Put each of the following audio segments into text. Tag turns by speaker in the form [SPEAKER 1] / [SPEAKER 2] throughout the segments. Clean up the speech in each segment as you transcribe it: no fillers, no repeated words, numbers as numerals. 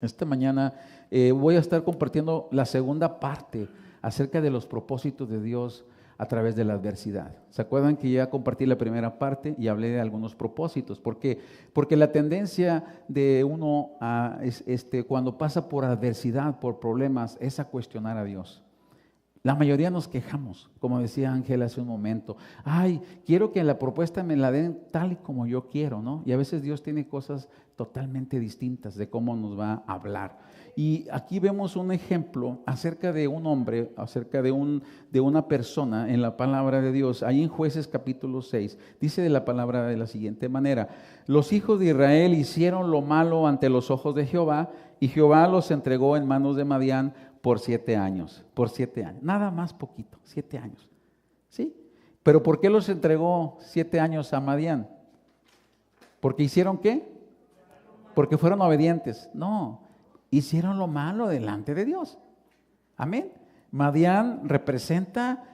[SPEAKER 1] Esta mañana voy a estar compartiendo la segunda parte acerca de los propósitos de Dios a través de la adversidad. ¿Se acuerdan que ya compartí la primera parte y hablé de algunos propósitos? Porque la tendencia de uno cuando pasa por adversidad, por problemas, es a cuestionar a Dios. La mayoría nos quejamos, como decía Ángel hace un momento. Ay, quiero que la propuesta me la den tal y como yo quiero, ¿no? Y a veces Dios tiene cosas totalmente distintas de cómo nos va a hablar. Y aquí vemos un ejemplo acerca de un hombre, acerca de una persona en la palabra de Dios. Ahí en Jueces capítulo 6, dice de la palabra de la siguiente manera: los hijos de Israel hicieron lo malo ante los ojos de Jehová, y Jehová los entregó en manos de Madián por 7 años, nada más poquito, 7 años, ¿sí? Pero ¿por qué los entregó 7 años a Madián? ¿Porque hicieron qué? Porque fueron obedientes. No, hicieron lo malo delante de Dios. Amén. Madián representa,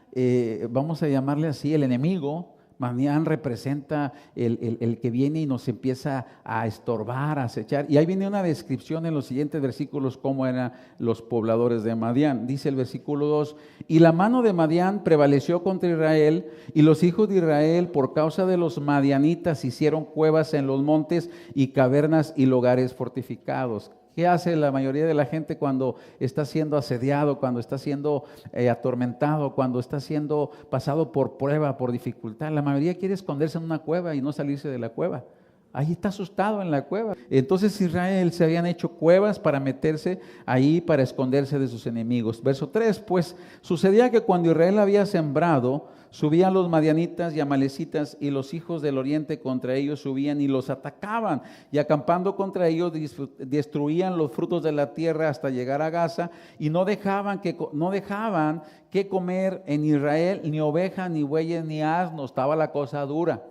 [SPEAKER 1] vamos a llamarle así, el enemigo. Madián representa el que viene y nos empieza a estorbar, a acechar. Y ahí viene una descripción en los siguientes versículos cómo eran los pobladores de Madián. Dice el versículo 2: y la mano de Madián prevaleció contra Israel, y los hijos de Israel por causa de los madianitas hicieron cuevas en los montes y cavernas y lugares fortificados. ¿Qué hace la mayoría de la gente cuando está siendo asediado, cuando está siendo atormentado, cuando está siendo pasado por prueba, por dificultad? La mayoría quiere esconderse en una cueva y no salirse de la cueva. Ahí está asustado en la cueva. Entonces Israel se habían hecho cuevas para meterse ahí, para esconderse de sus enemigos. Verso 3, pues sucedía que cuando Israel había sembrado, subían los madianitas y amalecitas, y los hijos del oriente contra ellos subían y los atacaban, y acampando contra ellos destruían los frutos de la tierra hasta llegar a Gaza, y no dejaban que comer en Israel ni oveja, ni bueyes, ni asnos. Estaba la cosa dura.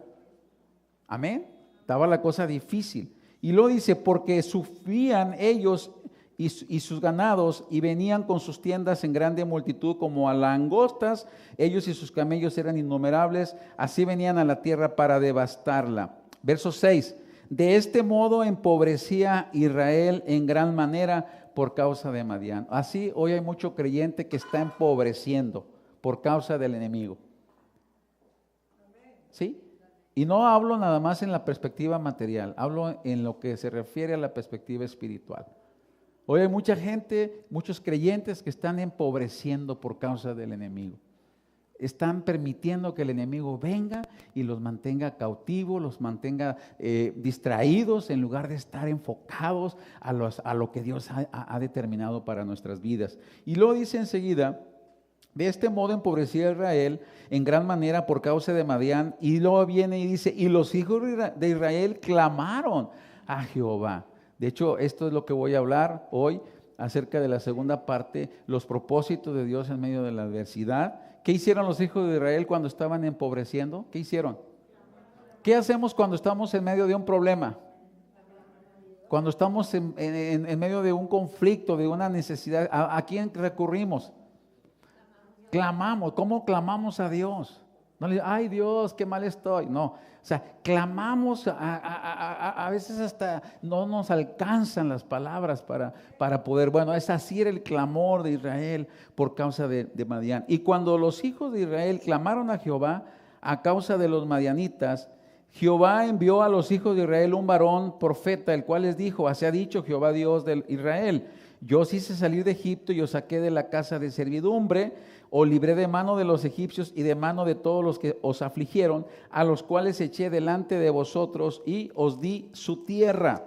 [SPEAKER 1] Amén. Estaba la cosa difícil. Y luego dice: porque sufrían ellos y sus ganados, y venían con sus tiendas en grande multitud como a langostas, ellos y sus camellos eran innumerables, así venían a la tierra para devastarla. Verso 6: de este modo empobrecía Israel en gran manera por causa de Madián. Así hoy hay mucho creyente que está empobreciendo por causa del enemigo. ¿Sí? Y no hablo nada más en la perspectiva material, hablo en lo que se refiere a la perspectiva espiritual. Hoy hay mucha gente, muchos creyentes que están empobreciendo por causa del enemigo. Están permitiendo que el enemigo venga y los mantenga cautivos, los mantenga distraídos, en lugar de estar enfocados a lo que Dios ha determinado para nuestras vidas. Y luego dice enseguida: de este modo empobrecía Israel en gran manera por causa de Madián. Y luego viene y dice: y los hijos de Israel clamaron a Jehová. De hecho, esto es lo que voy a hablar hoy acerca de la segunda parte, los propósitos de Dios en medio de la adversidad. ¿Qué hicieron los hijos de Israel cuando estaban empobreciendo? ¿Qué hicieron? ¿Qué hacemos cuando estamos en medio de un problema? Cuando estamos en medio de un conflicto, de una necesidad, ¿a quién recurrimos? Clamamos. ¿Cómo clamamos a Dios? No le digo: ay Dios, qué mal estoy. No, o sea, clamamos, a veces hasta no nos alcanzan las palabras para poder, es así era el clamor de Israel por causa de Madián. Y cuando los hijos de Israel clamaron a Jehová a causa de los madianitas, Jehová envió a los hijos de Israel un varón profeta, el cual les dijo: así ha dicho Jehová Dios de Israel: yo os hice salir de Egipto y os saqué de la casa de servidumbre, os libré de mano de los egipcios y de mano de todos los que os afligieron, a los cuales eché delante de vosotros y os di su tierra.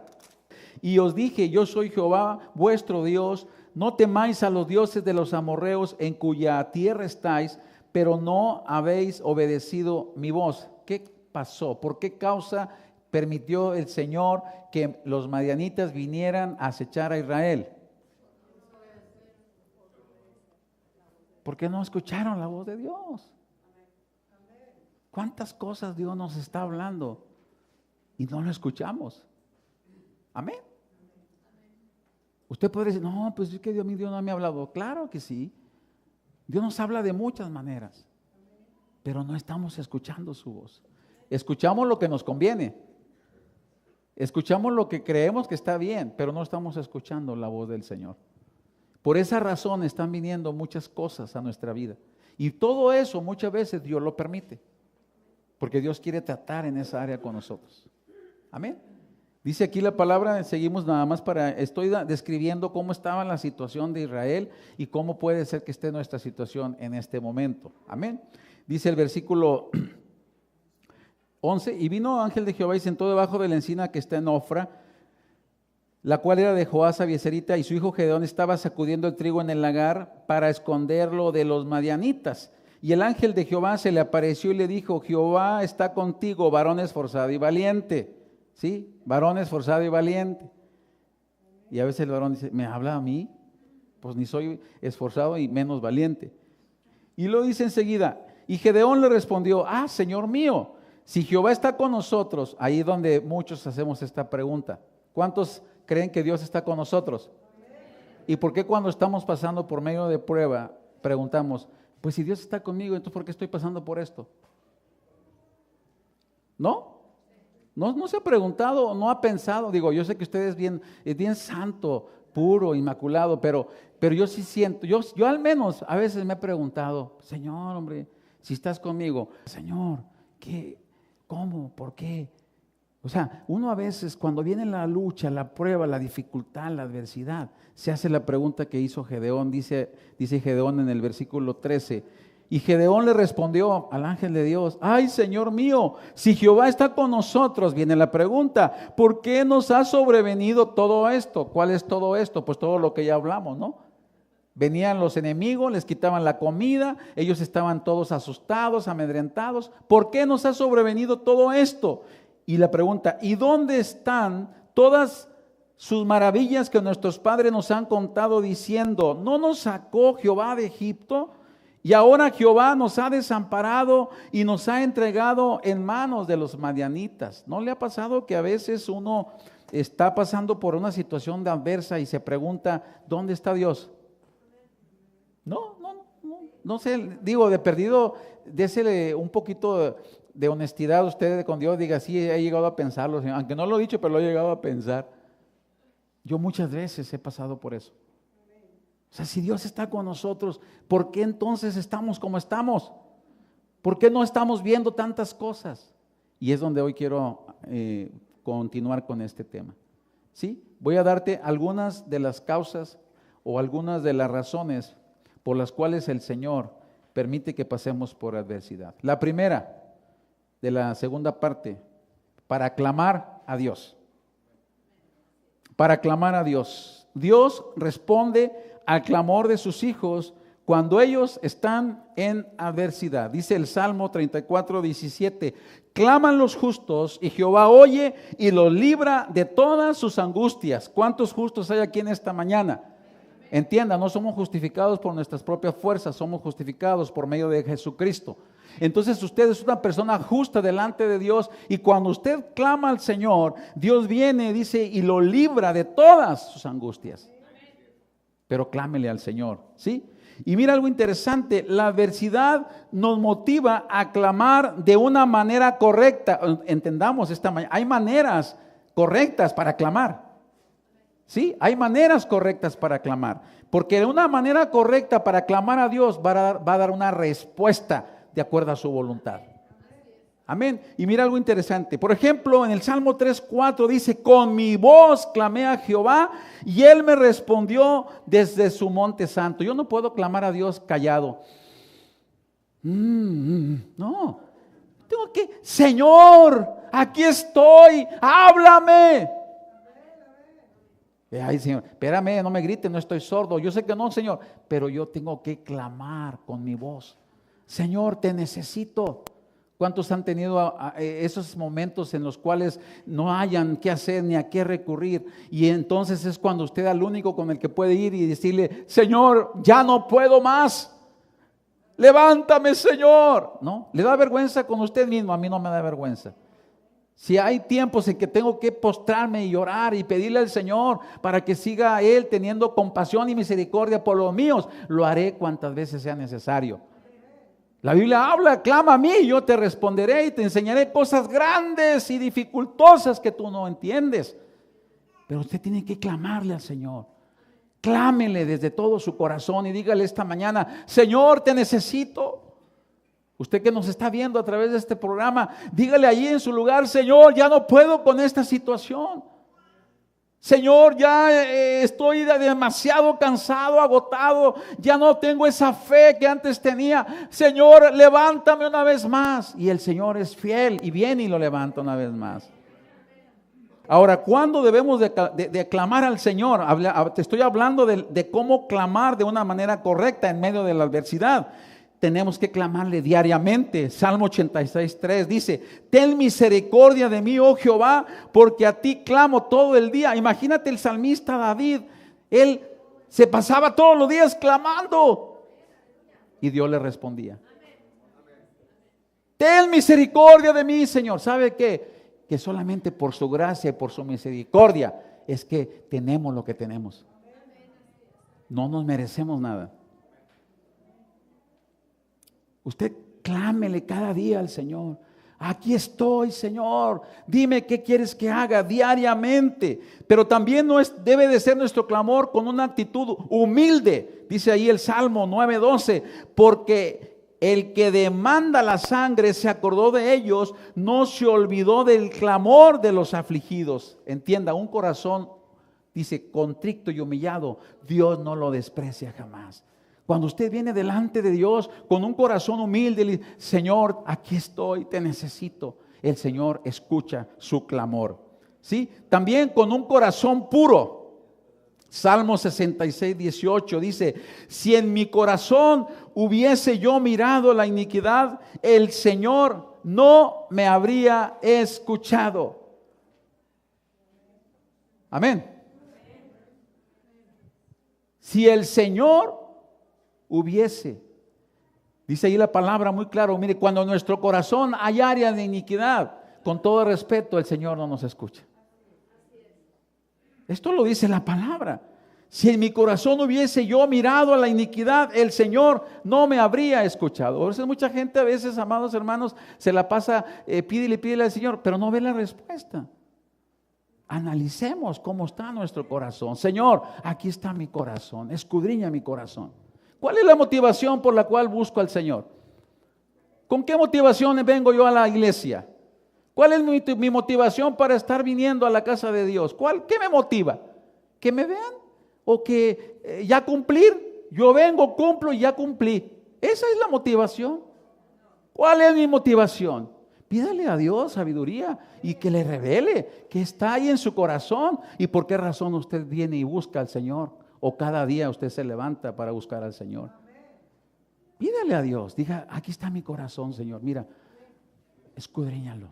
[SPEAKER 1] Y os dije: yo soy Jehová vuestro Dios, no temáis a los dioses de los amorreos en cuya tierra estáis, pero no habéis obedecido mi voz. ¿Qué pasó? ¿Por qué causa permitió el Señor que los madianitas vinieran a acechar a Israel? Porque no escucharon la voz de Dios. ¿Cuántas cosas Dios nos está hablando y no lo escuchamos? Amén. Usted puede decir: no, pues es que Dios no me ha hablado. Claro que sí. Dios nos habla de muchas maneras, pero no estamos escuchando su voz. Escuchamos lo que nos conviene. Escuchamos lo que creemos que está bien, pero no estamos escuchando la voz del Señor. Por esa razón están viniendo muchas cosas a nuestra vida. Y todo eso muchas veces Dios lo permite, porque Dios quiere tratar en esa área con nosotros. Amén. Dice aquí la palabra, seguimos nada más estoy describiendo cómo estaba la situación de Israel y cómo puede ser que esté nuestra situación en este momento. Amén. Dice el versículo 11, y vino ángel de Jehová y sentó debajo de la encina que está en Ofra, la cual era de Joás Abieserita, y su hijo Gedeón estaba sacudiendo el trigo en el lagar para esconderlo de los madianitas. Y el ángel de Jehová se le apareció y le dijo: Jehová está contigo, varón esforzado y valiente. ¿Sí? Varón esforzado y valiente. Y a veces el varón dice: ¿me habla a mí? Pues ni soy esforzado y menos valiente. Y lo dice enseguida. Y Gedeón le respondió: Señor mío, si Jehová está con nosotros. Ahí donde muchos hacemos esta pregunta. ¿Cuántos creen que Dios está con nosotros? ¿Y por qué cuando estamos pasando por medio de prueba preguntamos: pues si Dios está conmigo, entonces ¿por qué estoy pasando por esto? ¿No? No se ha preguntado, no ha pensado. Digo, yo sé que usted es bien santo, puro, inmaculado, pero yo sí siento, yo al menos a veces me he preguntado: Señor, hombre, si estás conmigo, Señor, ¿qué? ¿Cómo? ¿Por qué? O sea, uno a veces cuando viene la lucha, la prueba, la dificultad, la adversidad, se hace la pregunta que hizo Gedeón. Dice Gedeón en el versículo 13, y Gedeón le respondió al ángel de Dios: ay, Señor mío, si Jehová está con nosotros. Viene la pregunta: ¿por qué nos ha sobrevenido todo esto? ¿Cuál es todo esto? Pues todo lo que ya hablamos, ¿no? Venían los enemigos, les quitaban la comida, ellos estaban todos asustados, amedrentados. ¿Por qué nos ha sobrevenido todo esto? Y la pregunta: ¿y dónde están todas sus maravillas que nuestros padres nos han contado diciendo: ¿no nos sacó Jehová de Egipto? Y ahora Jehová nos ha desamparado y nos ha entregado en manos de los madianitas. ¿No le ha pasado que a veces uno está pasando por una situación de adversa y se pregunta: ¿dónde está Dios? No sé, digo, de perdido, désele un poquito de honestidad a usted con Dios. Diga: sí, he llegado a pensarlo, Señor. Aunque no lo he dicho, pero lo he llegado a pensar. Yo muchas veces he pasado por eso. O sea, si Dios está con nosotros, ¿por qué entonces estamos como estamos? ¿Por qué no estamos viendo tantas cosas? Y es donde hoy quiero continuar con este tema. ¿Sí? Voy a darte algunas de las causas o algunas de las razones por las cuales el Señor permite que pasemos por adversidad. La primera, de la segunda parte, para clamar a Dios. Para clamar a Dios. Dios responde al clamor de sus hijos cuando ellos están en adversidad. Dice el Salmo 34:17: claman los justos y Jehová oye y los libra de todas sus angustias. ¿Cuántos justos hay aquí en esta mañana? Entienda, no somos justificados por nuestras propias fuerzas, somos justificados por medio de Jesucristo. Entonces usted es una persona justa delante de Dios, y cuando usted clama al Señor, Dios viene, dice, y lo libra de todas sus angustias. Pero clámele al Señor, ¿sí? Y mira algo interesante: la adversidad nos motiva a clamar de una manera correcta. Entendamos esta mañana, hay maneras correctas para clamar. ¿Sí? Hay maneras correctas para clamar, porque una manera correcta para clamar a Dios va a dar una respuesta de acuerdo a su voluntad. Amén. Y mira algo interesante. Por ejemplo, en el Salmo 3:4 dice: con mi voz clamé a Jehová y Él me respondió desde su monte santo. Yo no puedo clamar a Dios callado. No. Tengo que: Señor, aquí estoy, háblame. Ay, Señor, espérame, no me grites, no estoy sordo. Yo sé que no, Señor, pero yo tengo que clamar con mi voz. Señor, te necesito. ¿Cuántos han tenido esos momentos en los cuales no hayan qué hacer ni a qué recurrir? Y entonces es cuando usted al único con el que puede ir y decirle: Señor, ya no puedo más. Levántame, Señor. ¿No? ¿Le da vergüenza con usted mismo? A mí no me da vergüenza. Si hay tiempos en que tengo que postrarme y orar y pedirle al Señor para que siga Él teniendo compasión y misericordia por los míos, lo haré cuantas veces sea necesario. La Biblia habla, clama a mí, y yo te responderé y te enseñaré cosas grandes y dificultosas que tú no entiendes. Pero usted tiene que clamarle al Señor. Clámele desde todo su corazón y dígale esta mañana: Señor, te necesito. Usted que nos está viendo a través de este programa, dígale allí en su lugar: Señor, ya no puedo con esta situación. Señor, ya estoy demasiado cansado, agotado, ya no tengo esa fe que antes tenía. Señor, levántame una vez más. Y el Señor es fiel y viene y lo levanta una vez más. Ahora, ¿cuándo debemos de clamar al Señor? Te estoy hablando de cómo clamar de una manera correcta en medio de la adversidad. Tenemos que clamarle diariamente. Salmo 86:3 dice: ten misericordia de mí, oh Jehová, porque a ti clamo todo el día. Imagínate el salmista David, él se pasaba todos los días clamando y Dios le respondía. Ten misericordia de mí, Señor. ¿Sabe qué? Que solamente por su gracia y por su misericordia es que tenemos lo que tenemos. No nos merecemos nada. Usted clámele cada día al Señor. Aquí estoy, Señor. Dime qué quieres que haga diariamente. Pero también debe de ser nuestro clamor con una actitud humilde. Dice ahí el Salmo 9:12, porque el que demanda la sangre se acordó de ellos, no se olvidó del clamor de los afligidos. Entienda, un corazón, dice, contrito y humillado, Dios no lo desprecia jamás. Cuando usted viene delante de Dios con un corazón humilde, le dice: Señor, aquí estoy, te necesito. El Señor escucha su clamor. ¿Sí? También con un corazón puro. Salmo 66:18 dice: si en mi corazón hubiese yo mirado la iniquidad, el Señor no me habría escuchado. Amén. Si el Señor hubiese, dice ahí la palabra muy claro, mire, cuando en nuestro corazón hay áreas de iniquidad, con todo respeto, el Señor no nos escucha. Esto lo dice la palabra. Si en mi corazón hubiese yo mirado a la iniquidad, el Señor no me habría escuchado. Por eso mucha gente a veces, amados hermanos, se la pasa, pídele al Señor, pero no ve la respuesta. Analicemos cómo está nuestro corazón. Señor, aquí está mi corazón, escudriña mi corazón. ¿Cuál es la motivación por la cual busco al Señor? ¿Con qué motivación vengo yo a la iglesia? ¿Cuál es mi motivación para estar viniendo a la casa de Dios? ¿Qué me motiva? ¿Que me vean? ¿O que ya cumplir? Yo vengo, cumplo y ya cumplí. ¿Esa es la motivación? ¿Cuál es mi motivación? Pídale a Dios sabiduría y que le revele que está ahí en su corazón y por qué razón usted viene y busca al Señor. O cada día usted se levanta para buscar al Señor. Pídale a Dios, diga: aquí está mi corazón, Señor, mira, escudriñalo.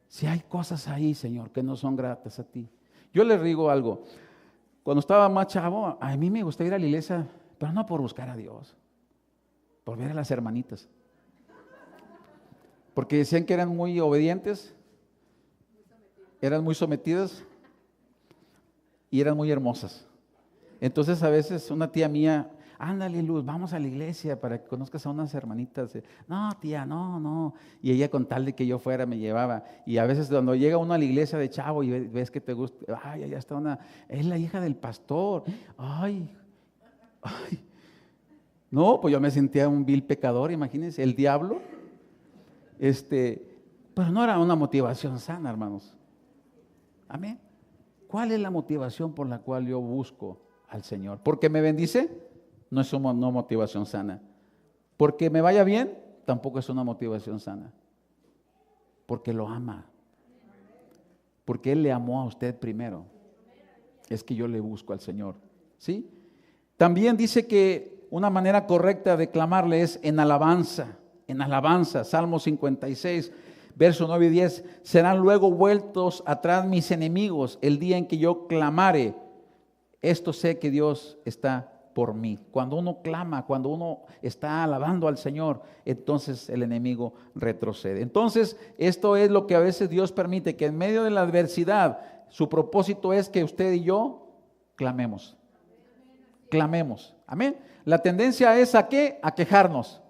[SPEAKER 1] Si hay cosas ahí, Señor, que no son gratas a ti. Yo les digo algo: cuando estaba más chavo, a mí me gustaba ir a la iglesia, pero no por buscar a Dios, por ver a las hermanitas. Porque decían que eran muy obedientes, eran muy sometidas y eran muy hermosas. Entonces a veces una tía mía: ándale, Luz, vamos a la iglesia para que conozcas a unas hermanitas. No, tía, no. Y ella, con tal de que yo fuera, me llevaba. Y a veces cuando llega uno a la iglesia de chavo y ves que te gusta, ay, allá está es la hija del pastor. Ay. No, pues yo me sentía un vil pecador, imagínense, el diablo. Pero no era una motivación sana, hermanos. Amén. ¿Cuál es la motivación por la cual yo busco al Señor? ¿Porque me bendice? No es una motivación sana. ¿Porque me vaya bien? Tampoco es una motivación sana. Porque lo ama. Porque Él le amó a usted primero. Es que yo le busco al Señor. ¿Sí? También dice que una manera correcta de clamarle es en alabanza. En alabanza. Salmo 56, verso 9 y 10. Serán luego vueltos atrás mis enemigos el día en que yo clamare. Esto sé que Dios está por mí. Cuando uno clama, cuando uno está alabando al Señor, entonces el enemigo retrocede. Entonces, esto es lo que a veces Dios permite, que en medio de la adversidad, su propósito es que usted y yo clamemos. Clamemos. Amén. La tendencia es ¿a qué? A quejarnos.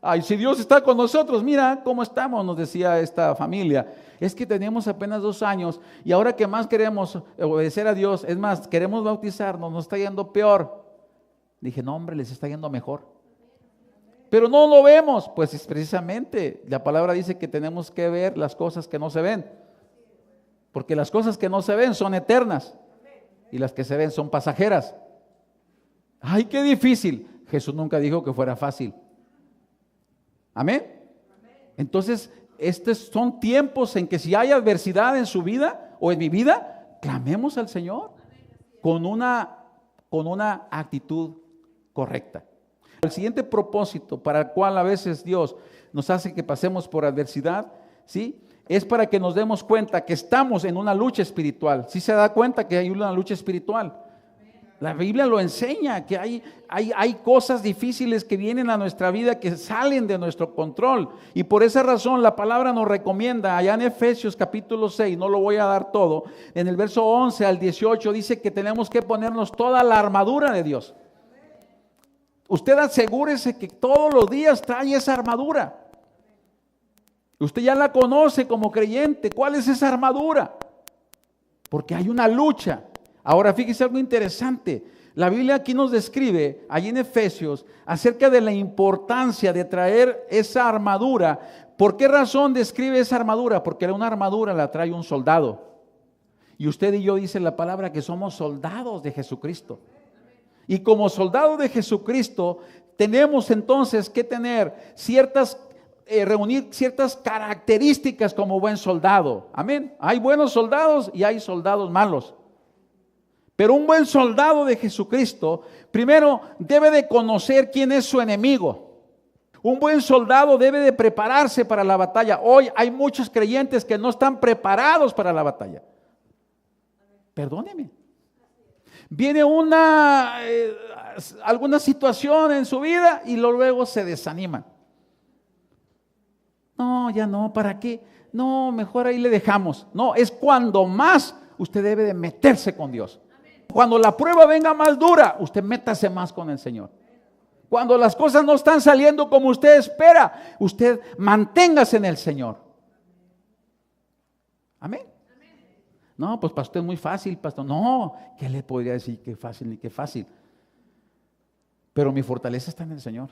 [SPEAKER 1] Ay, si Dios está con nosotros, mira cómo estamos, nos decía esta familia. Es que teníamos apenas 2 años y ahora que más queremos obedecer a Dios, es más, queremos bautizarnos, nos está yendo peor. Dije, no hombre, les está yendo mejor. Pero no lo vemos, pues es precisamente, la palabra dice que tenemos que ver las cosas que no se ven. Porque las cosas que no se ven son eternas y las que se ven son pasajeras. Ay, qué difícil. Jesús nunca dijo que fuera fácil. Amén. Entonces, estos son tiempos en que si hay adversidad en su vida o en mi vida, clamemos al Señor con una actitud correcta. El siguiente propósito para el cual a veces Dios nos hace que pasemos por adversidad, ¿sí?, es para que nos demos cuenta que estamos en una lucha espiritual. ¿Sí se da cuenta que hay una lucha espiritual? La Biblia lo enseña, que hay cosas difíciles que vienen a nuestra vida que salen de nuestro control. Y por esa razón la palabra nos recomienda, allá en Efesios capítulo 6, no lo voy a dar todo, en el verso 11 al 18 dice que tenemos que ponernos toda la armadura de Dios. Usted asegúrese que todos los días trae esa armadura. Usted ya la conoce como creyente. ¿Cuál es esa armadura? Porque hay una lucha. Ahora fíjese algo interesante. La Biblia aquí nos describe, allí en Efesios, acerca de la importancia de traer esa armadura. ¿Por qué razón describe esa armadura? Porque una armadura la trae un soldado. Y usted y yo dice la palabra que somos soldados de Jesucristo. Y como soldados de Jesucristo, tenemos entonces que tener reunir ciertas características como buen soldado. Amén. Hay buenos soldados y hay soldados malos. Pero un buen soldado de Jesucristo, primero debe de conocer quién es su enemigo. Un buen soldado debe de prepararse para la batalla. Hoy hay muchos creyentes que no están preparados para la batalla. Perdóneme. Viene alguna situación en su vida y luego se desaniman. No, ya no, ¿para qué? No, mejor ahí le dejamos. No, es cuando más usted debe de meterse con Dios. Cuando la prueba venga más dura, usted métase más con el Señor. Cuando las cosas no están saliendo como usted espera, usted manténgase en el Señor. Amén. No, pues pastor, es muy fácil, pastor. No, ¿qué le podría decir? Qué fácil ni qué fácil. Pero mi fortaleza está en el Señor.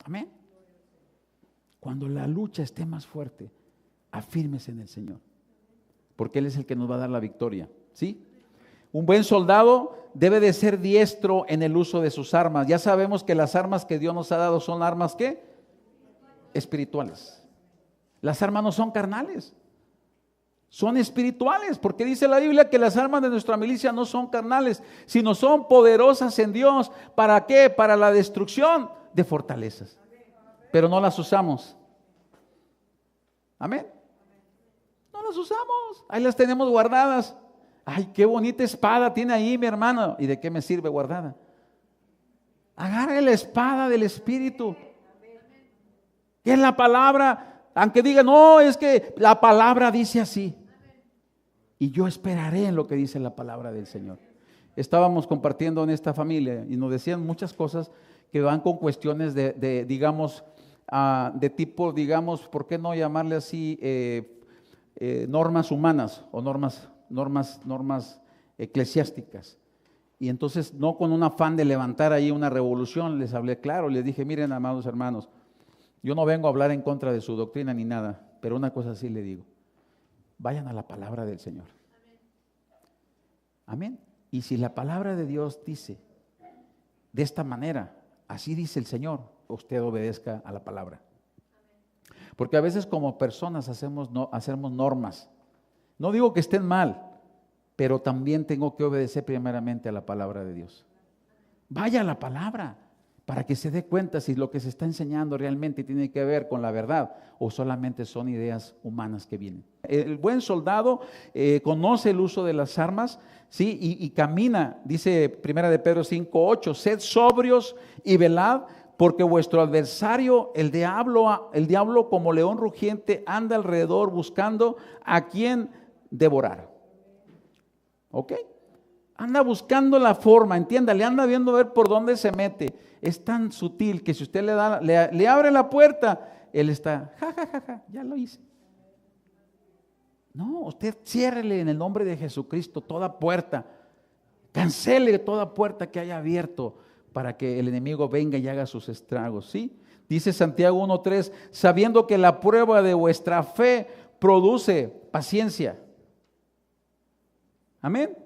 [SPEAKER 1] Amén. Cuando la lucha esté más fuerte, afírmese en el Señor, porque Él es el que nos va a dar la victoria, ¿sí? Un buen soldado debe de ser diestro en el uso de sus armas. Ya sabemos que las armas que Dios nos ha dado son armas, ¿qué? Espirituales. Las armas no son carnales, son espirituales, porque dice la Biblia que las armas de nuestra milicia no son carnales, sino son poderosas en Dios. ¿Para qué? Para la destrucción de fortalezas. Pero no las usamos. Amén. No las usamos. Ahí las tenemos guardadas. Ay, qué bonita espada tiene ahí mi hermano. ¿Y de qué me sirve guardada? Agarre la espada del Espíritu, que es la palabra. Aunque diga, no, es que la palabra dice así. Y yo esperaré en lo que dice la palabra del Señor. Estábamos compartiendo en esta familia y nos decían muchas cosas que van con cuestiones digamos, de tipo, digamos, ¿por qué no llamarle así? Normas humanas o normas eclesiásticas. Y entonces, no con un afán de levantar ahí una revolución, les hablé claro, les dije, miren, amados hermanos, yo no vengo a hablar en contra de su doctrina ni nada, pero una cosa sí le digo, vayan a la palabra del Señor. Amén. Y si la palabra de Dios dice de esta manera, así dice el Señor, usted obedezca a la palabra. Porque a veces como personas hacemos normas. No digo que estén mal, pero también tengo que obedecer primeramente a la palabra de Dios. Vaya a la palabra para que se dé cuenta si lo que se está enseñando realmente tiene que ver con la verdad o solamente son ideas humanas que vienen. El buen soldado conoce el uso de las armas, ¿sí? y camina, dice 1 de Pedro 5:8, sed sobrios y velad, porque vuestro adversario, el diablo como león rugiente, anda alrededor buscando a quien devorar. ¿Ok? anda buscando la forma, entiéndale, anda viendo a ver por dónde se mete. Es tan sutil que si usted le abre la puerta, él está, ja, ja, ja, ja, ya lo hice. No, usted ciérrele en el nombre de Jesucristo toda puerta, cancele toda puerta que haya abierto para que el enemigo venga y haga sus estragos, ¿sí? Dice Santiago 1:3, sabiendo que la prueba de vuestra fe produce paciencia. Amén.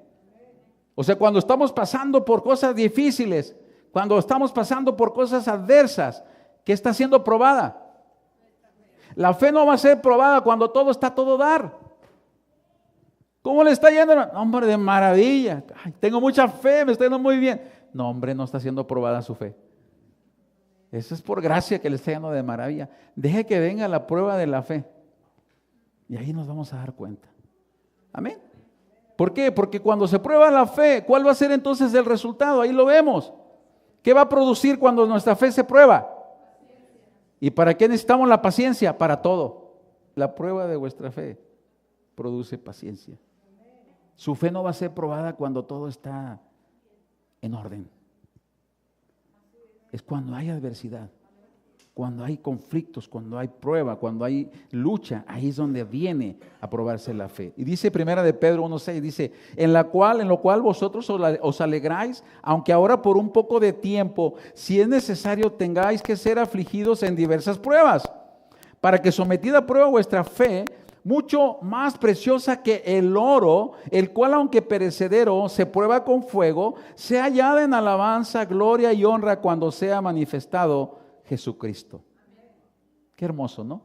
[SPEAKER 1] O sea, cuando estamos pasando por cosas difíciles, cuando estamos pasando por cosas adversas, ¿qué está siendo probada? La fe no va a ser probada cuando todo está a todo dar. ¿Cómo le está yendo? Hombre, de maravilla. Ay, tengo mucha fe, me está yendo muy bien. No, hombre, no está siendo probada su fe. Eso es por gracia que le está yendo de maravilla. Deje que venga la prueba de la fe. Y ahí nos vamos a dar cuenta. Amén. ¿Por qué? Porque cuando se prueba la fe, ¿cuál va a ser entonces el resultado? Ahí lo vemos. ¿Qué va a producir cuando nuestra fe se prueba? ¿Y para qué necesitamos la paciencia? Para todo. La prueba de vuestra fe produce paciencia. Su fe no va a ser probada cuando todo está en orden. Es cuando hay adversidad, cuando hay conflictos, cuando hay prueba, cuando hay lucha, ahí es donde viene a probarse la fe. Y dice primera de Pedro 1:6, dice, en lo cual vosotros os alegráis, aunque ahora por un poco de tiempo, si es necesario, tengáis que ser afligidos en diversas pruebas, para que sometida a prueba vuestra fe, mucho más preciosa que el oro, el cual aunque perecedero se prueba con fuego, sea hallada en alabanza, gloria y honra cuando sea manifestado Jesucristo. Qué hermoso, ¿no?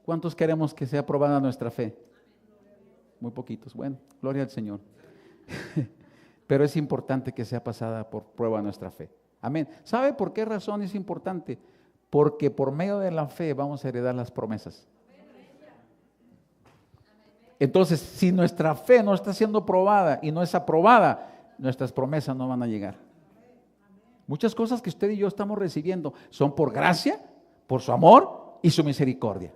[SPEAKER 1] ¿Cuántos queremos que sea probada nuestra fe? Muy poquitos. Bueno, gloria al Señor. Pero es importante que sea pasada por prueba nuestra fe. Amén. ¿Sabe por qué razón es importante? Porque por medio de la fe vamos a heredar las promesas. Entonces, si nuestra fe no está siendo probada y no es aprobada, nuestras promesas no van a llegar. Muchas cosas que usted y yo estamos recibiendo son por gracia, por su amor y su misericordia.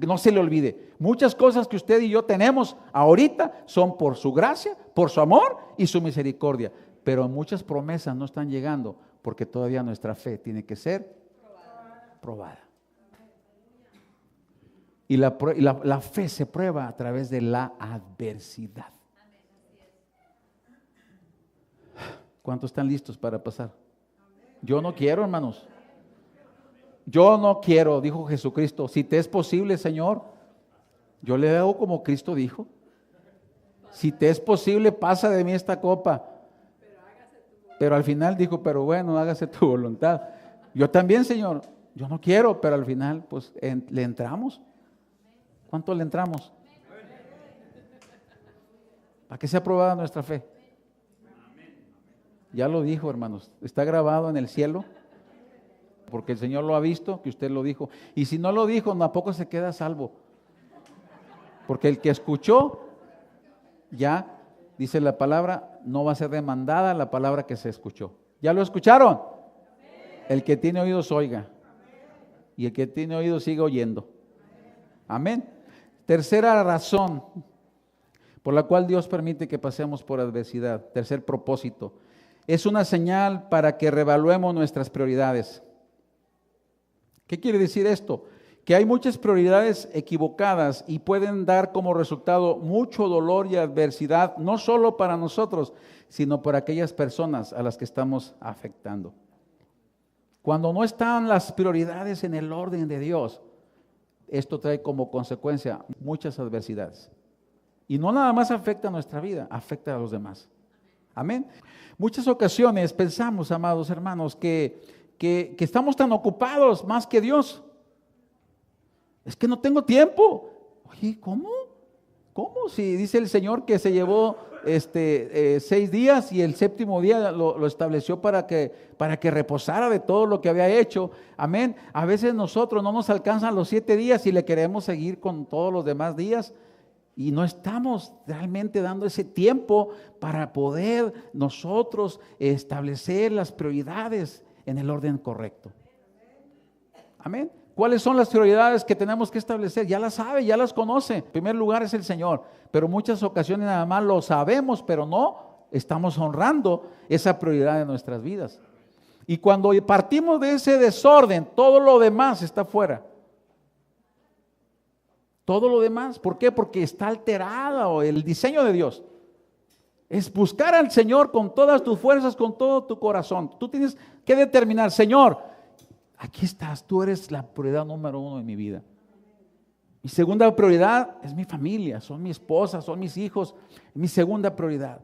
[SPEAKER 1] No se le olvide, muchas cosas que usted y yo tenemos ahorita son por su gracia, por su amor y su misericordia. Pero muchas promesas no están llegando porque todavía nuestra fe tiene que ser probada. Y la fe se prueba a través de la adversidad. ¿Cuántos están listos para pasar? Yo no quiero, hermanos. Yo no quiero, dijo Jesucristo. Si te es posible, Señor, yo le hago como Cristo dijo. Si te es posible, pasa de mí esta copa. Pero al final dijo, pero bueno, hágase tu voluntad. Yo también, Señor, yo no quiero, pero al final, pues, le entramos. ¿Cuánto le entramos? Para que sea aprobada nuestra fe. Ya lo dijo, hermanos, está grabado en el cielo, porque el Señor lo ha visto, que usted lo dijo. Y si no lo dijo, tampoco se queda salvo. Porque el que escuchó, ya, dice la palabra, no va a ser demandada la palabra que se escuchó. ¿Ya lo escucharon? El que tiene oídos oiga. Y el que tiene oídos siga oyendo. Amén. Tercera razón por la cual Dios permite que pasemos por adversidad. Tercer propósito. Es una señal para que reevaluemos nuestras prioridades. ¿Qué quiere decir esto? Que hay muchas prioridades equivocadas y pueden dar como resultado mucho dolor y adversidad, no solo para nosotros, sino para aquellas personas a las que estamos afectando. Cuando no están las prioridades en el orden de Dios, esto trae como consecuencia muchas adversidades. Y no nada más afecta a nuestra vida, afecta a los demás. Amén. Muchas ocasiones pensamos, amados hermanos, que estamos tan ocupados más que Dios. Es que no tengo tiempo. Oye, ¿cómo? ¿Cómo? Si dice el Señor que se llevó 6 días y el séptimo día lo estableció para que reposara de todo lo que había hecho. Amén. A veces nosotros no nos alcanzan los 7 días y le queremos seguir con todos los demás días. Y no estamos realmente dando ese tiempo para poder nosotros establecer las prioridades en el orden correcto. Amén. ¿Cuáles son las prioridades que tenemos que establecer? Ya las sabe, ya las conoce. En primer lugar es el Señor, pero muchas ocasiones nada más lo sabemos, pero no estamos honrando esa prioridad de nuestras vidas. Y cuando partimos de ese desorden, todo lo demás está fuera. Todo lo demás, ¿por qué? Porque está alterado el diseño de Dios. Es buscar al Señor con todas tus fuerzas, con todo tu corazón. Tú tienes que determinar, Señor, aquí estás, tú eres la prioridad número 1 en mi vida. Mi segunda prioridad es mi familia, son mi esposa, son mis hijos, mi segunda prioridad.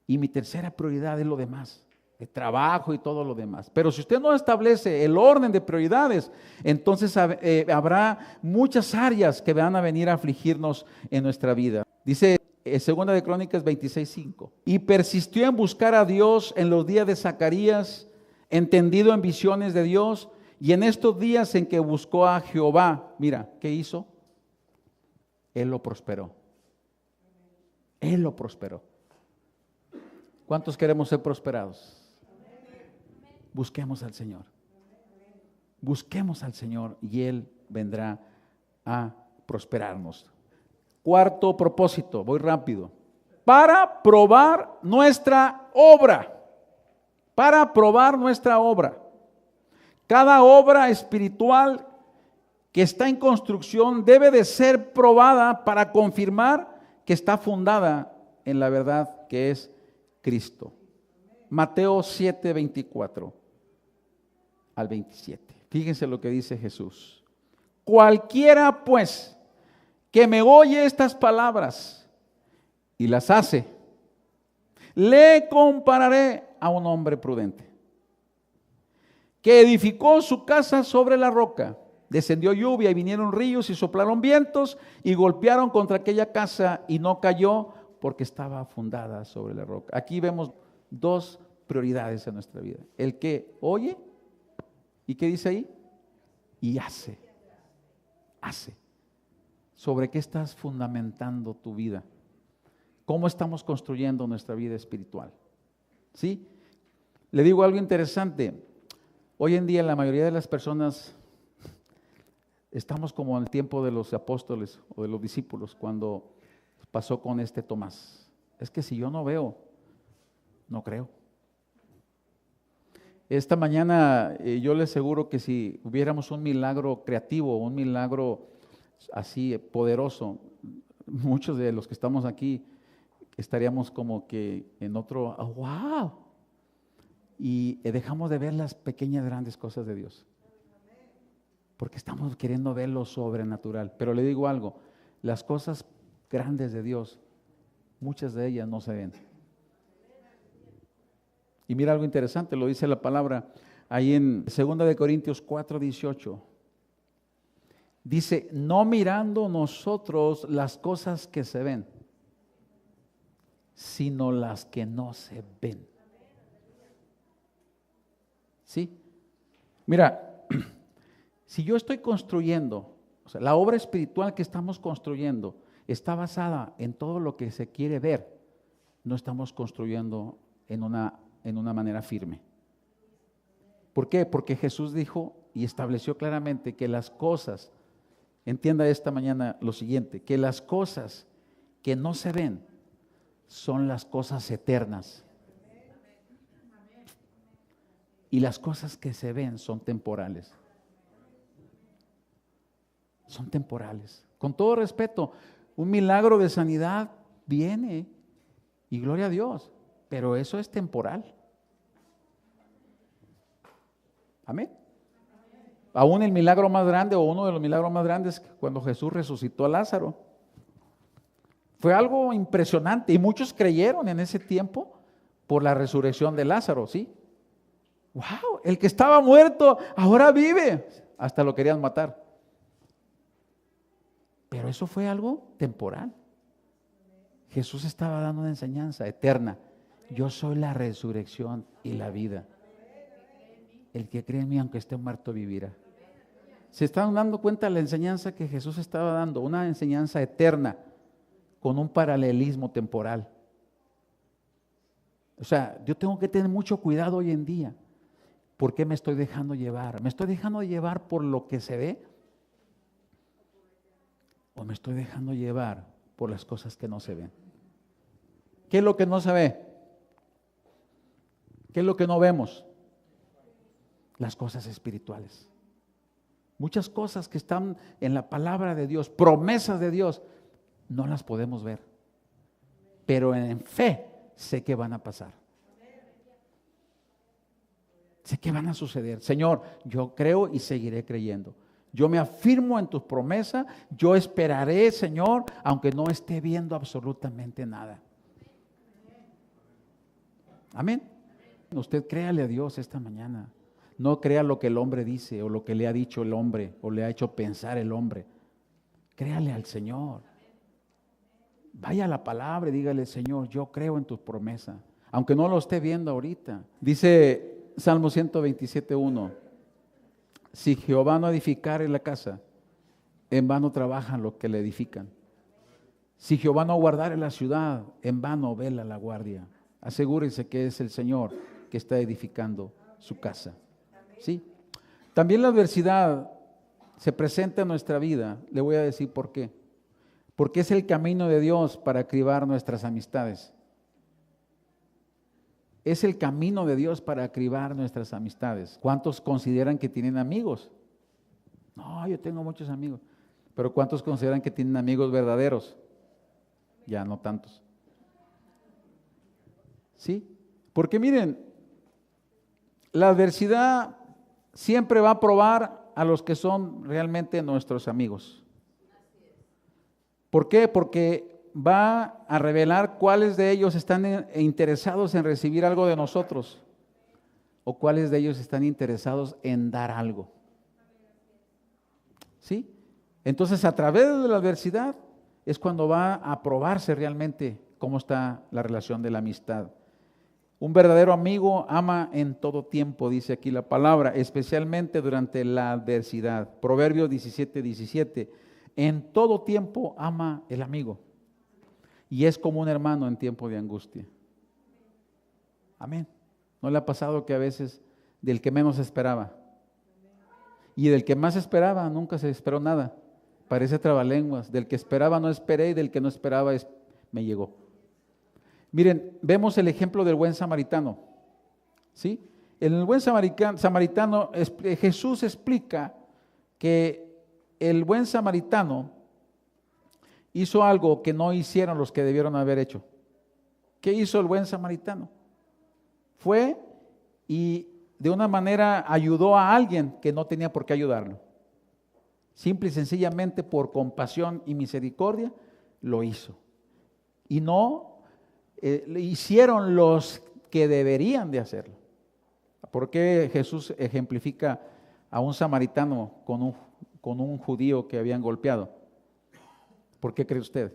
[SPEAKER 1] Y mi tercera prioridad es lo demás, el trabajo y todo lo demás. Pero si usted no establece el orden de prioridades, entonces habrá muchas áreas que van a venir a afligirnos en nuestra vida. Dice Segunda de Crónicas 26:5. Y persistió en buscar a Dios en los días de Zacarías, entendido en visiones de Dios, y en estos días en que buscó a Jehová, mira, ¿qué hizo? Él lo prosperó. Él lo prosperó. ¿Cuántos queremos ser prosperados? Busquemos al Señor. Busquemos al Señor y Él vendrá a prosperarnos. Cuarto propósito, voy rápido. Para probar nuestra obra. Para probar nuestra obra. Cada obra espiritual que está en construcción debe de ser probada para confirmar que está fundada en la verdad que es Cristo. Mateo 7:24 al 27. Fíjense lo que dice Jesús. Cualquiera pues que me oye estas palabras y las hace, le compararé a un hombre prudente que edificó su casa sobre la roca. Descendió lluvia y vinieron ríos y soplaron vientos y golpearon contra aquella casa y no cayó porque estaba fundada sobre la roca. Aquí vemos dos prioridades en nuestra vida. El que oye, ¿y qué dice ahí? Y hace. Hace. ¿Sobre qué estás fundamentando tu vida? ¿Cómo estamos construyendo nuestra vida espiritual? ¿Sí? Le digo algo interesante. Hoy en día la mayoría de las personas estamos como en el tiempo de los apóstoles o de los discípulos cuando pasó con Tomás. Es que si yo no veo, no creo. Esta mañana yo le aseguro que si hubiéramos un milagro creativo, un milagro así poderoso, muchos de los que estamos aquí estaríamos como que en otro, oh, wow, y dejamos de ver las pequeñas grandes cosas de Dios, porque estamos queriendo ver lo sobrenatural. Pero le digo algo, las cosas grandes de Dios, muchas de ellas no se ven. Y mira algo interesante, lo dice la palabra ahí en 2 de Corintios 4:18. Dice, no mirando nosotros las cosas que se ven, sino las que no se ven. ¿Sí? Mira, si yo estoy construyendo, o sea, la obra espiritual que estamos construyendo está basada en todo lo que se quiere ver, no estamos construyendo en una manera firme. ¿Por qué? Porque Jesús dijo y estableció claramente que las cosas, entienda esta mañana lo siguiente, que las cosas que no se ven son las cosas eternas. Y las cosas que se ven son temporales. Son temporales. Con todo respeto, un milagro de sanidad viene y gloria a Dios, pero eso es temporal. Amén. Aún el milagro más grande o uno de los milagros más grandes cuando Jesús resucitó a Lázaro. Fue algo impresionante y muchos creyeron en ese tiempo por la resurrección de Lázaro, ¿sí? ¡Wow! El que estaba muerto ahora vive. Hasta lo querían matar. Pero eso fue algo temporal. Jesús estaba dando una enseñanza eterna. Yo soy la resurrección y la vida. El que cree en mí, aunque esté muerto, vivirá. ¿Se están dando cuenta de la enseñanza que Jesús estaba dando? Una enseñanza eterna con un paralelismo temporal. O sea, yo tengo que tener mucho cuidado hoy en día. ¿Por qué me estoy dejando llevar? ¿Me estoy dejando llevar por lo que se ve? ¿O me estoy dejando llevar por las cosas que no se ven? ¿Qué es lo que no se ve? ¿Qué es lo que no vemos? Las cosas espirituales. Muchas cosas que están en la palabra de Dios, promesas de Dios, no las podemos ver. Pero en fe sé que van a pasar. Sé que van a suceder. Señor, yo creo y seguiré creyendo. Yo me afirmo en tus promesas. Yo esperaré, Señor, aunque no esté viendo absolutamente nada. Amén. Usted créale a Dios esta mañana. No crea lo que el hombre dice o lo que le ha dicho el hombre o le ha hecho pensar el hombre. Créale al Señor. Vaya a la palabra y dígale, Señor, yo creo en tus promesas, aunque no lo esté viendo ahorita. Dice Salmo 127:1, si Jehová no edificare la casa, en vano trabajan los que la edifican. Si Jehová no guardare la ciudad, en vano vela la guardia. Asegúrense que es el Señor que está edificando su casa. ¿Sí? También la adversidad se presenta en nuestra vida. Le voy a decir por qué. Porque es el camino de Dios para cribar nuestras amistades. Es el camino de Dios para cribar nuestras amistades. ¿Cuántos consideran que tienen amigos? No, yo tengo muchos amigos. Pero ¿cuántos consideran que tienen amigos verdaderos? Ya no tantos. ¿Sí? Porque miren, la adversidad siempre va a probar a los que son realmente nuestros amigos. ¿Por qué? Porque va a revelar cuáles de ellos están interesados en recibir algo de nosotros o cuáles de ellos están interesados en dar algo. ¿Sí? Entonces, a través de la adversidad es cuando va a probarse realmente cómo está la relación de la amistad. Un verdadero amigo ama en todo tiempo, dice aquí la palabra, especialmente durante la adversidad. Proverbios 17:17. En todo tiempo ama el amigo y es como un hermano en tiempo de angustia. Amén. ¿No le ha pasado que a veces del que menos esperaba y del que más esperaba nunca se esperó nada? Parece trabalenguas. Del que esperaba no esperé y del que no esperaba me llegó. Miren, vemos el ejemplo del buen samaritano, ¿sí? En el buen samaritano, Jesús explica que el buen samaritano hizo algo que no hicieron los que debieron haber hecho. ¿Qué hizo el buen samaritano? Fue y de una manera ayudó a alguien que no tenía por qué ayudarlo. Simple y sencillamente por compasión y misericordia lo hizo. Y no hicieron los que deberían de hacerlo. ¿Por qué Jesús ejemplifica a un samaritano con un judío que habían golpeado? ¿Por qué cree usted?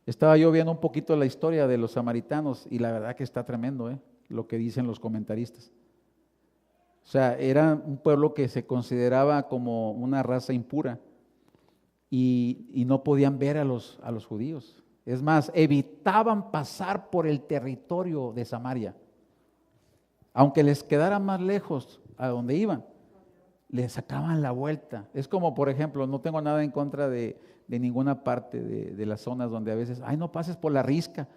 [SPEAKER 1] Estaba yo viendo un poquito la historia de los samaritanos y la verdad que está tremendo, lo que dicen los comentaristas. O sea, era un pueblo que se consideraba como una raza impura y no podían ver a los judíos. Es más, evitaban pasar por el territorio de Samaria. Aunque les quedara más lejos a donde iban, les sacaban la vuelta. Es como, por ejemplo, no tengo nada en contra de ninguna parte de las zonas donde a veces, no pases por la risca.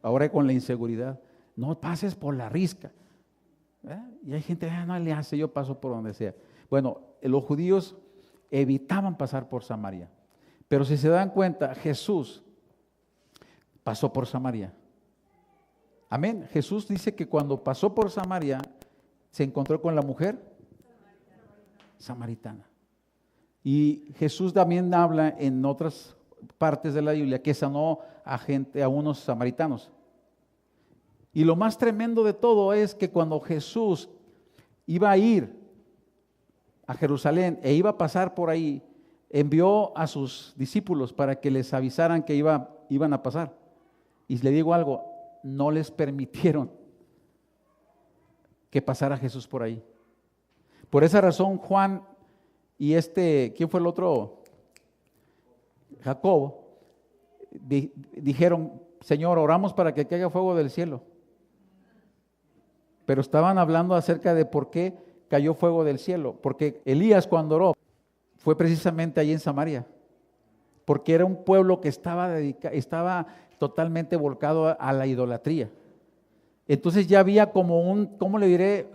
[SPEAKER 1] Ahora con la inseguridad, no pases por la risca. Y hay gente, no le hace, yo paso por donde sea. Bueno, los judíos evitaban pasar por Samaria. Pero si se dan cuenta, Jesús pasó por Samaria. Amén. Jesús dice que cuando pasó por Samaria, se encontró con la mujer samaritana. Y Jesús también habla en otras partes de la Biblia que sanó a unos samaritanos. Y lo más tremendo de todo es que cuando Jesús iba a ir a Jerusalén e iba a pasar por ahí, envió a sus discípulos para que les avisaran que iban a pasar. Y le digo algo, no les permitieron que pasara Jesús por ahí. Por esa razón Juan y ¿quién fue el otro? Jacobo, dijeron, Señor, oramos para que caiga fuego del cielo. Pero estaban hablando acerca de por qué cayó fuego del cielo. Porque Elías cuando oró, fue precisamente allí en Samaria, porque era un pueblo que estaba totalmente volcado a la idolatría. Entonces ya había como ¿cómo le diré?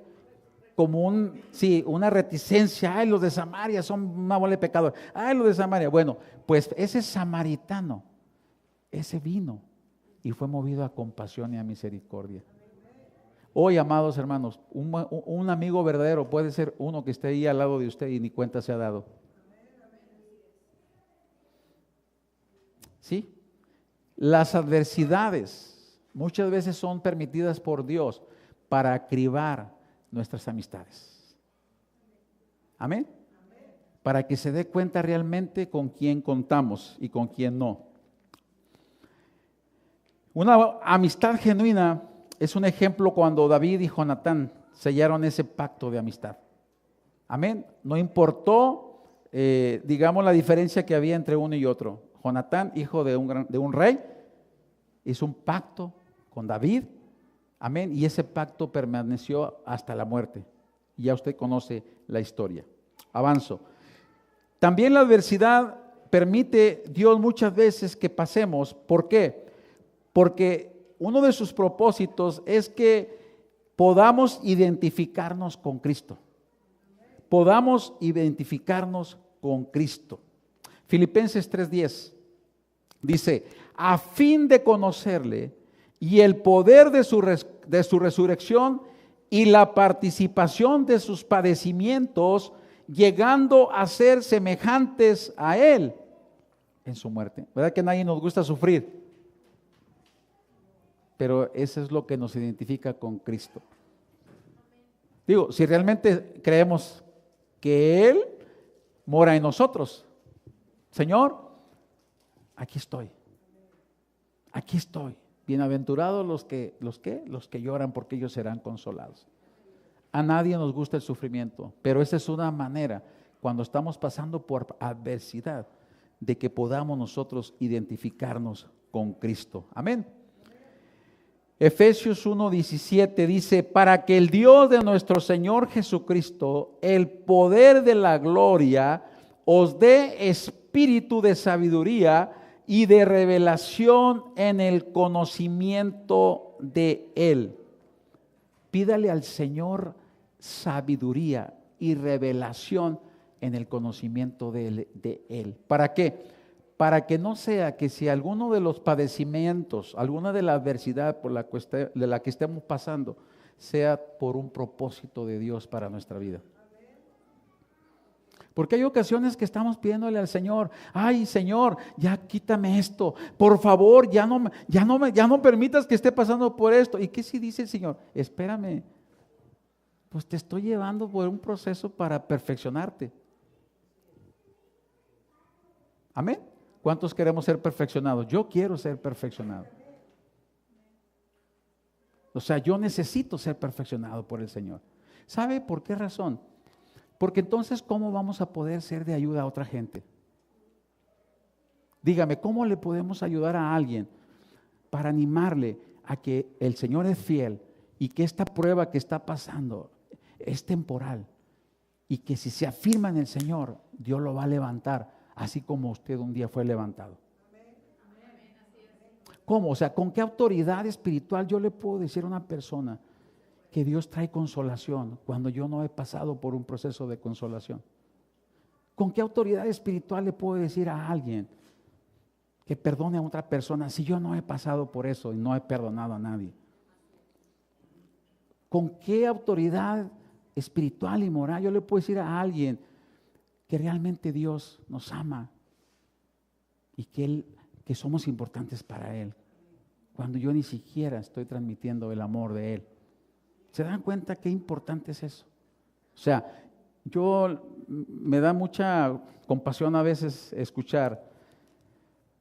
[SPEAKER 1] Una reticencia. Ay, los de Samaria son una bola de pecadores. Ay, los de Samaria. Bueno, pues ese samaritano, ese vino y fue movido a compasión y a misericordia. Hoy, amados hermanos, un amigo verdadero puede ser uno que esté ahí al lado de usted y ni cuenta se ha dado. ¿Sí? Las adversidades muchas veces son permitidas por Dios para cribar nuestras amistades. Amén. Para que se dé cuenta realmente con quién contamos y con quién no. Una amistad genuina es un ejemplo cuando David y Jonatán sellaron ese pacto de amistad. Amén. No importó, digamos, la diferencia que había entre uno y otro. Jonatán, hijo de un rey, hizo un pacto con David. Amén. Y ese pacto permaneció hasta la muerte. Y ya usted conoce la historia. Avanzo. También la adversidad permite Dios muchas veces que pasemos. ¿Por qué? Porque uno de sus propósitos es que podamos identificarnos con Cristo. Podamos identificarnos con Cristo. Filipenses 3:10 dice, a fin de conocerle y el poder de su resurrección y la participación de sus padecimientos, llegando a ser semejantes a Él en su muerte. ¿Verdad que a nadie nos gusta sufrir? Pero eso es lo que nos identifica con Cristo. Digo, si realmente creemos que Él mora en nosotros, Señor, aquí estoy. Aquí estoy. Bienaventurados los que lloran, porque ellos serán consolados. A nadie nos gusta el sufrimiento, pero esa es una manera, cuando estamos pasando por adversidad, de que podamos nosotros identificarnos con Cristo. Amén. Efesios 1:17 dice, para que el Dios de nuestro Señor Jesucristo, el poder de la gloria, os dé espíritu de sabiduría y de revelación en el conocimiento de Él. Pídale al Señor sabiduría y revelación en el conocimiento de Él. ¿Para qué? Para que no sea que si alguno de los padecimientos, alguna de la adversidad de la que estemos pasando, sea por un propósito de Dios para nuestra vida. Porque hay ocasiones que estamos pidiéndole al Señor, ay Señor, ya quítame esto, por favor, ya no permitas que esté pasando por esto. ¿Y qué si dice el Señor? Espérame, pues te estoy llevando por un proceso para perfeccionarte. Amén. ¿Cuántos queremos ser perfeccionados? Yo quiero ser perfeccionado. O sea, yo necesito ser perfeccionado por el Señor. ¿Sabe por qué razón? Porque entonces, ¿cómo vamos a poder ser de ayuda a otra gente? Dígame, ¿cómo le podemos ayudar a alguien para animarle a que el Señor es fiel y que esta prueba que está pasando es temporal y que si se afirma en el Señor, Dios lo va a levantar, así como usted un día fue levantado? ¿Cómo? O sea, ¿con qué autoridad espiritual yo le puedo decir a una persona que Dios trae consolación cuando yo no he pasado por un proceso de consolación? ¿Con qué autoridad espiritual le puedo decir a alguien que perdone a otra persona si yo no he pasado por eso y no he perdonado a nadie? ¿Con qué autoridad espiritual y moral yo le puedo decir a alguien que realmente Dios nos ama y que somos importantes para Él, cuando yo ni siquiera estoy transmitiendo el amor de Él? ¿Se dan cuenta qué importante es eso? O sea, me da mucha compasión a veces escuchar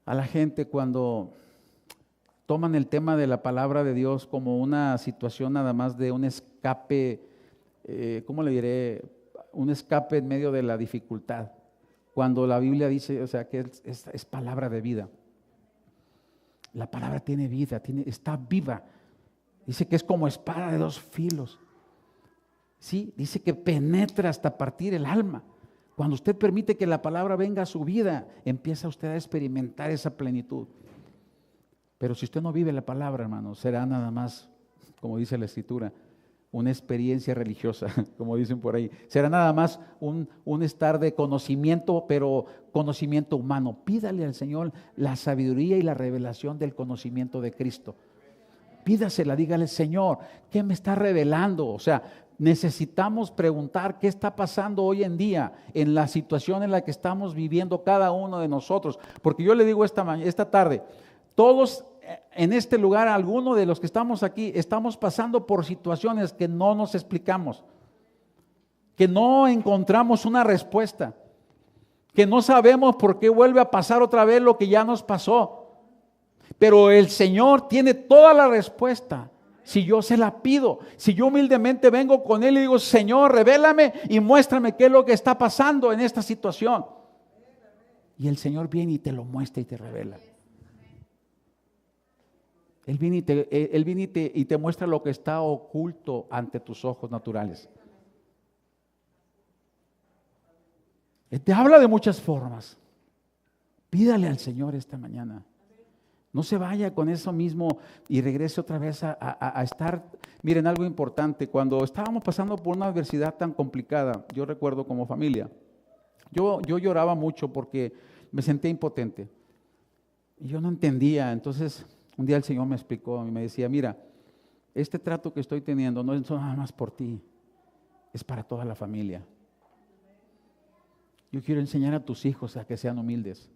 [SPEAKER 1] a la gente cuando toman el tema de la palabra de Dios como una situación nada más de un escape, ¿cómo le diré? Un escape en medio de la dificultad. Cuando la Biblia dice, o sea, que es palabra de vida. La palabra tiene vida, está viva. Dice que es como espada de dos filos. Sí, dice que penetra hasta partir el alma. Cuando usted permite que la palabra venga a su vida, empieza usted a experimentar esa plenitud. Pero si usted no vive la palabra, hermano, será nada más como dice la Escritura, una experiencia religiosa, como dicen por ahí. Será nada más un estar de conocimiento, pero conocimiento humano. Pídale al Señor la sabiduría y la revelación del conocimiento de Cristo. Pídasela, dígale, Señor, ¿qué me está revelando? O sea, necesitamos preguntar qué está pasando hoy en día en la situación en la que estamos viviendo cada uno de nosotros. Porque yo le digo esta tarde, todos en este lugar, algunos de los que estamos aquí, estamos pasando por situaciones que no nos explicamos, que no encontramos una respuesta, que no sabemos por qué vuelve a pasar otra vez lo que ya nos pasó. Pero el Señor tiene toda la respuesta. Si yo se la pido, si yo humildemente vengo con Él y digo, Señor, revélame y muéstrame qué es lo que está pasando en esta situación. Y el Señor viene y te lo muestra y te revela. Él viene y te muestra lo que está oculto ante tus ojos naturales. Él te habla de muchas formas. Pídale al Señor esta mañana. No se vaya con eso mismo y regrese otra vez a estar. Miren, algo importante, cuando estábamos pasando por una adversidad tan complicada, yo recuerdo como familia, yo lloraba mucho porque me sentía impotente y yo no entendía. Entonces un día el Señor me explicó y me decía, mira, este trato que estoy teniendo no es nada más por ti, es para toda la familia. Yo quiero enseñar a tus hijos a que sean humildes.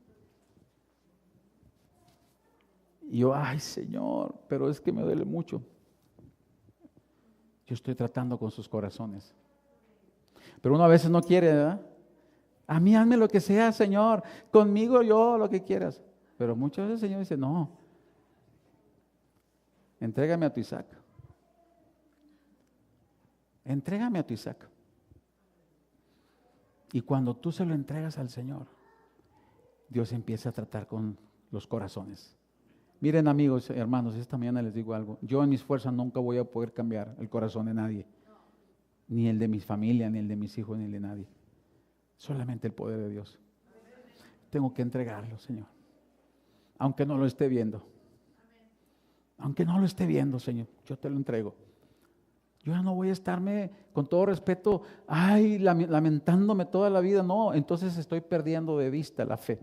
[SPEAKER 1] Y yo, ay Señor, pero es que me duele mucho. Yo estoy tratando con sus corazones. Pero uno a veces no quiere, ¿verdad? A mí hazme lo que sea, Señor. Conmigo yo lo que quieras. Pero muchas veces el Señor dice, no. Entrégame a tu Isaac. Entrégame a tu Isaac. Y cuando tú se lo entregas al Señor, Dios empieza a tratar con los corazones. Miren, amigos, hermanos, esta mañana les digo algo. Yo en mis fuerzas nunca voy a poder cambiar el corazón de nadie. Ni el de mi familia, ni el de mis hijos, ni el de nadie. Solamente el poder de Dios. Tengo que entregarlo, Señor. Aunque no lo esté viendo. Aunque no lo esté viendo, Señor, yo te lo entrego. Yo ya no voy a estarme, con todo respeto, lamentándome toda la vida. No, entonces estoy perdiendo de vista la fe.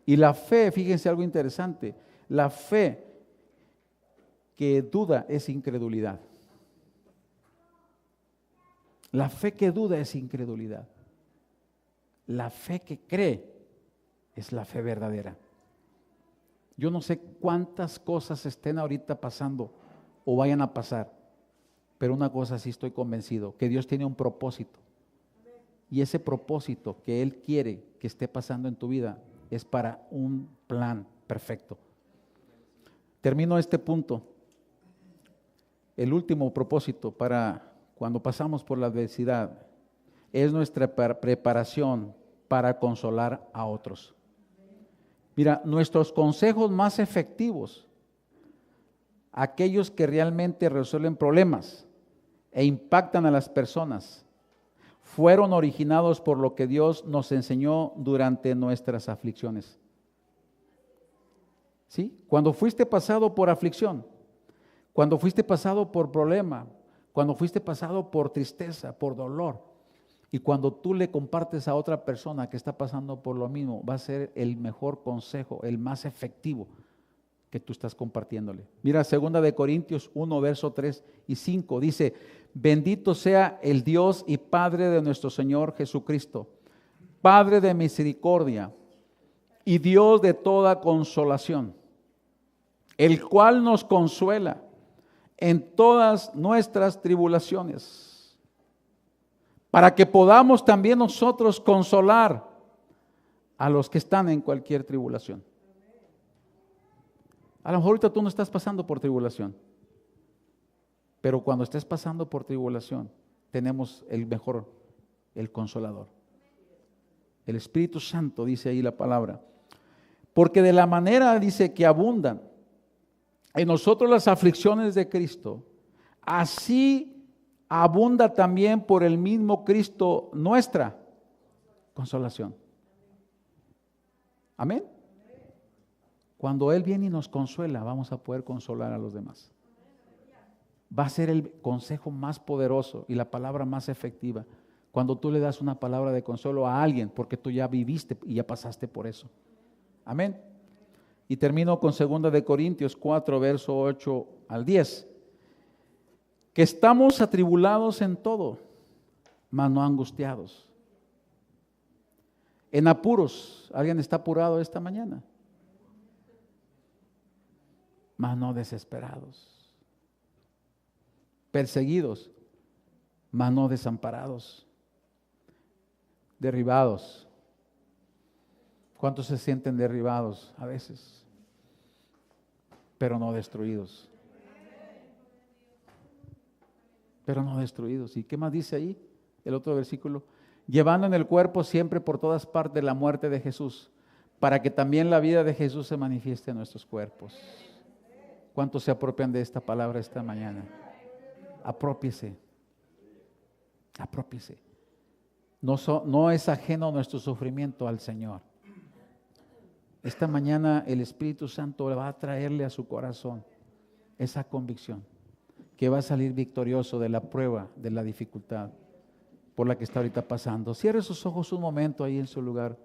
[SPEAKER 1] Y la fe, fíjense algo interesante, la fe que duda es incredulidad. La fe que duda es incredulidad. La fe que cree es la fe verdadera. Yo no sé cuántas cosas estén ahorita pasando o vayan a pasar, pero una cosa sí estoy convencido, que Dios tiene un propósito. Y ese propósito que Él quiere que esté pasando en tu vida es para un plan perfecto. Termino este punto. El último propósito para cuando pasamos por la adversidad es nuestra preparación para consolar a otros. Mira, nuestros consejos más efectivos, aquellos que realmente resuelven problemas e impactan a las personas, fueron originados por lo que Dios nos enseñó durante nuestras aflicciones. ¿Sí? Cuando fuiste pasado por aflicción, cuando fuiste pasado por problema, cuando fuiste pasado por tristeza, por dolor, y cuando tú le compartes a otra persona que está pasando por lo mismo, va a ser el mejor consejo, el más efectivo que tú estás compartiéndole. Mira, 2 Corintios 1, verso 3 y 5, dice, bendito sea el Dios y Padre de nuestro Señor Jesucristo, Padre de misericordia y Dios de toda consolación, el cual nos consuela en todas nuestras tribulaciones, para que podamos también nosotros consolar a los que están en cualquier tribulación. A lo mejor ahorita tú no estás pasando por tribulación, pero cuando estés pasando por tribulación, tenemos el mejor, el consolador. El Espíritu Santo, dice ahí la palabra. Porque de la manera, dice, que abundan en nosotros las aflicciones de Cristo, así abunda también por el mismo Cristo nuestra consolación. Amén. Cuando Él viene y nos consuela, vamos a poder consolar a los demás. va a ser el consejo más poderoso y la palabra más efectiva cuando tú le das una palabra de consuelo a alguien, porque tú ya viviste y ya pasaste por eso. Amén. Y termino con 2 de Corintios 4, verso 8 al 10. Que estamos atribulados en todo, mas no angustiados. En apuros, ¿alguien está apurado esta mañana? Mas no desesperados. Perseguidos, mas no desamparados. Derribados. ¿Cuántos se sienten derribados a veces? Pero no destruidos. Pero no destruidos. ¿Y qué más dice ahí? El otro versículo. Llevando en el cuerpo siempre por todas partes la muerte de Jesús, para que también la vida de Jesús se manifieste en nuestros cuerpos. ¿Cuántos se apropian de esta palabra esta mañana? Aprópiese. Aprópiese. No es ajeno nuestro sufrimiento al Señor. Esta mañana el Espíritu Santo va a traerle a su corazón esa convicción que va a salir victorioso de la prueba, de la dificultad por la que está ahorita pasando. Cierre sus ojos un momento ahí en su lugar.